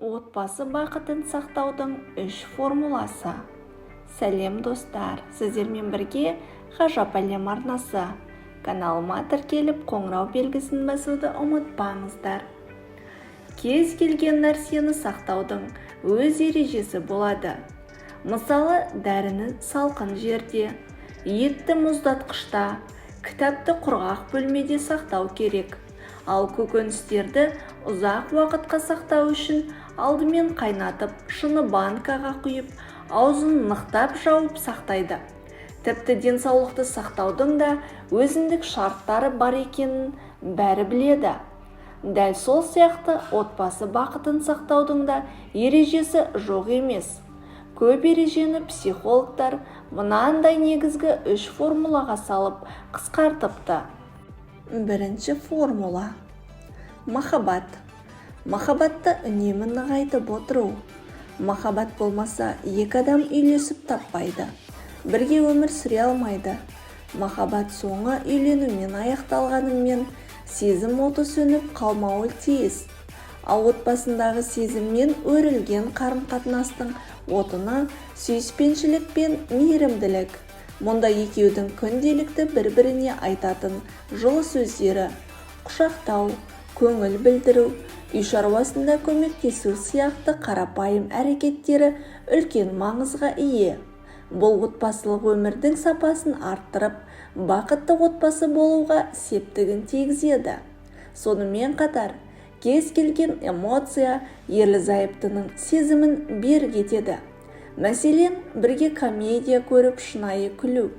Отбасы бақытын сақтаудың 3 формуласы. Сәлем достар, сіздермен бірге ғажап әлем арнасы. Каналыма тіркеліп қоңырау белгісін басуды ұмытпаңыздар. Кез келген нәрсені сақтаудың өз ережесі болады. Мысалы, дәріні салқын жерде, етті мұздатқышта, кітапты құрғақ бөлмеде сақтау керек. Ал көкөністерді ұзақ уақытқа сақтау үшін алдымен қайнатып, шыны банкаға құйып, аузын нықтап жауып сақтайды. Тіпті денсаулықты сақтаудың да өзіндік шарттары бар екенін бәрі біледі. Дәл сол сияқты отбасы бақытын сақтаудың да ережесі жоқ емес. Көп ережені психологтар мынандай негізгі 3 формулаға салып қысқартыпты. Бірінші формула. Махаббат. Махаббатты үнемі нығайтып отыру. Махаббат болмаса, екі адам үйлесіп таппайды. Бірге өмір сүре алмайды. Махаббат соңы үйленумен аяқталғанымен сезім оты сөніп қалмауы тиіс. Ал отбасындағы сезіммен өрілген қарым-қатынастың отына сүйіспеншілік пен мейірімділік. Мұнда екеудің күнделікті бір-біріне айтатын жылы сөздері, құшақтау, көңіл білдіру, үй шаруасында көмектесу сияқты қарапайым әрекеттері үлкен маңызға ие. Бұл отбасылық өмірдің сапасын арттырып, бақытты отбасы болуға септігін тигізеді. Сонымен қатар, кез келген эмоция ерлі-зайыптының сезімін берік етеді. Мәселен, бірге комедия көріп шынайы күлу,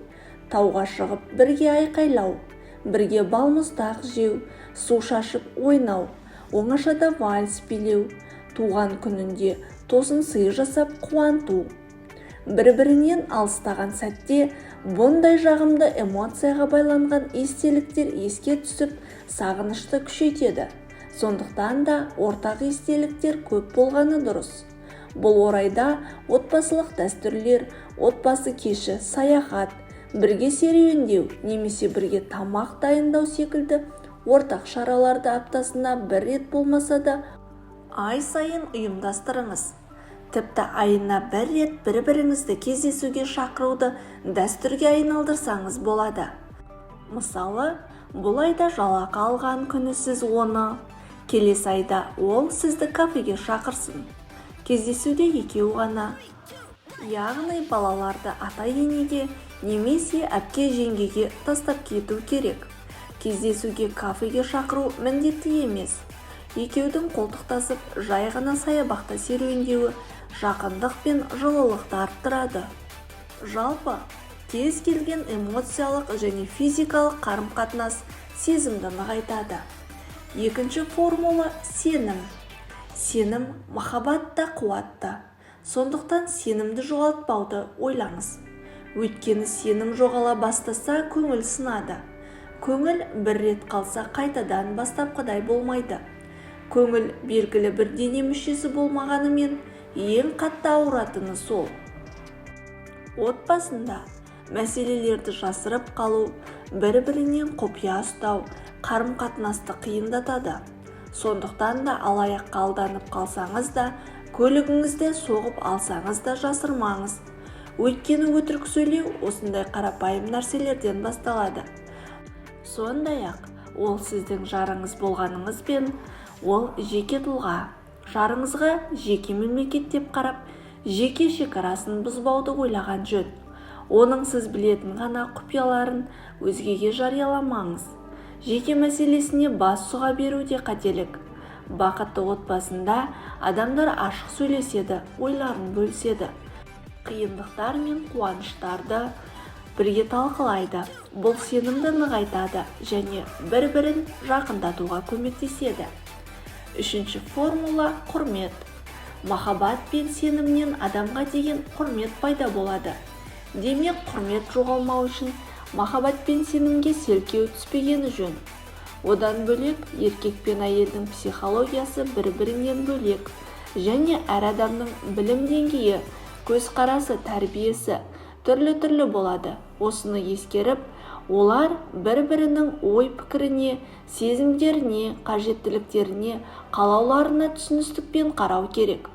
тауға шығып бірге айқайлау, бірге балмұздақ жеу, су шашып ойнау, оңашада вальс билеу, туған күнінде тосын сый жасап қуанту. Бір-бірінен алыстаған сәтте бұндай жағымды эмоцияға байланған естеліктер еске түсіп, сағынышты күшейтеді. Сондықтан да ортақ естеліктер көп болғаны дұрыс. Бұл орайда отбасылық дәстүрлер, отбасы кеші, саяхат, бірге серуендеу немесе бірге тамақ дайындау секілді ортақ шараларды аптасына 1 рет болмаса да ай сайын ұйымдастырыңыз. Тіпті айына 1 рет бір-біріңізді кездесуге шақыруды дәстүрге айналдырсаңыз болады. Мысалы, бұл айда жалақы алған күні сіз оны, келесі айда ол сізді кафеге шақырсын. Кездесуде екеу ғана. Яғни балаларды ата-енеге немесе әпке-жеңгеге тастап кету керек. Кездесуге кафеге шақыру міндетті емес. Екеудің қолтықтасып, жай ғана саябақта серуендеуі жақындық пен жылылықты арттырады. Жалпы, кез келген эмоциялық және физикалық қарым-қатынас сезімді нығайтады. Екінші формула – сенім. Сенім махаббатта қуатты. Сондықтан сенімді жоғалтпауды ойлаңыз. Өйткені сенім жоғала бастаса көңіл сынады. Көңіл 1 рет қалса қайтадан бастапқыдай болмайды. Көңіл белгілі бір дене мүшесі болмағанымен ең қатты ауыратыны сол. Отбасында мәселелерді жасырып қалу, бір-бірінен құпия ұстау қарым-қатынасты қиындатады. Сондықтан да алаяққа алданып қалсаңыз да, көлігіңізді соғып алсаңыз да жасырмаңыз. Өйткені өтірік сөйлеу осындай қарапайым нәрселерден басталады. Сондай-ақ, ол сіздің жарыңыз болғаныңызбен, ол жеке тұлға. Жарыңызға жеке мемлекет деп қарап, жеке шекарасын бұзбауды ойлаған жөн. Оның сіз білетін ғана құпияларын өзгеге жарияламаңыз. Жеке мәселесіне бас сұға беру де қателік. Бақытты отбасында адамдар ашық сөйлеседі, ойларын бөліседі. Қиындықтар мен қуаныштарды бірге талқылайды. Бұл сенімді нығайтады және бір-бірін жақындатуға көмектеседі. Үшінші формула – құрмет. Махаббат пен сенімнен адамға деген құрмет пайда болады. Демек, құрмет жоғалмау үшін махаббат пен сенімге селкеу түспегені жөн. Одан бөлек, еркек пен әйелдің психологиясы бір-бірінен бөлек және әр адамның білім деңгейі, көзқарасы, тәрбиесі түрлі-түрлі болады. Осыны ескеріп, Олар бір-бірінің ой-пікіріне, сезімдеріне, қажеттіліктеріне, қалауларына түсіністікпен қарау керек.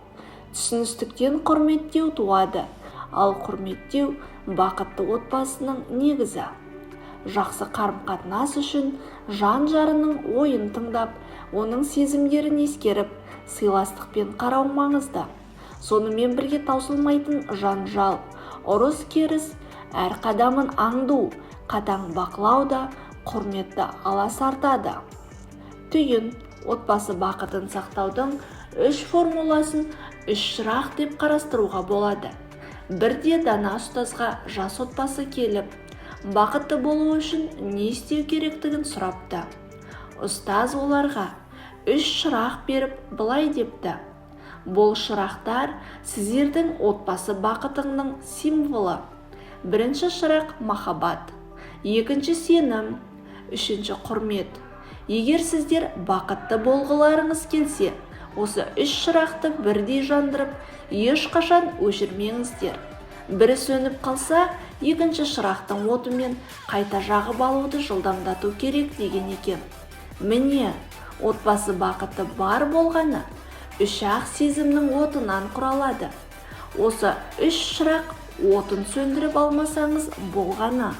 Түсіністіктен құрметтеу туады, ал құрметтеу бақытты отбасының негізі. Жақсы қарым-қатынас үшін жан-жарының ойын тыңдап, оның сезімдерін ескеріп, сыйластықпен қарау маңызды. Сонымен бірге таусылмайтын жанжал, ұрыс-керіс, әр қадамын аңду, қатаң бақылау да құрметті аласартады. Түйін: отбасы бақытын сақтаудың 3 формуласын 3 шырақ деп қарастыруға болады. Бірде дана ұстазға жас отбасы келіп, бақытты болу үшін не істеу керектігін сұрапты. Ұстаз оларға 3 шырақ беріп, былай депті: бұл шырақтар сіздердің отбасы бақытыңның символы. Бірінші шырақ махаббат, екінші сенім, үшінші құрмет. Егер сіздер бақытты болғыларыңыз келсе, осы 3 шырақты бірдей жандырып, ешқашан өшірмеңіздер. Бірі сөніп қалса, екінші шырақтың отымен қайта жағып алуды жылдамдату керек деген екен. Міне, отбасы бақыты бар болғаны 3-ақ сезімнің отынан құралады. Осы 3 шырақ отын сөндіріп алмасаңыз болғаны.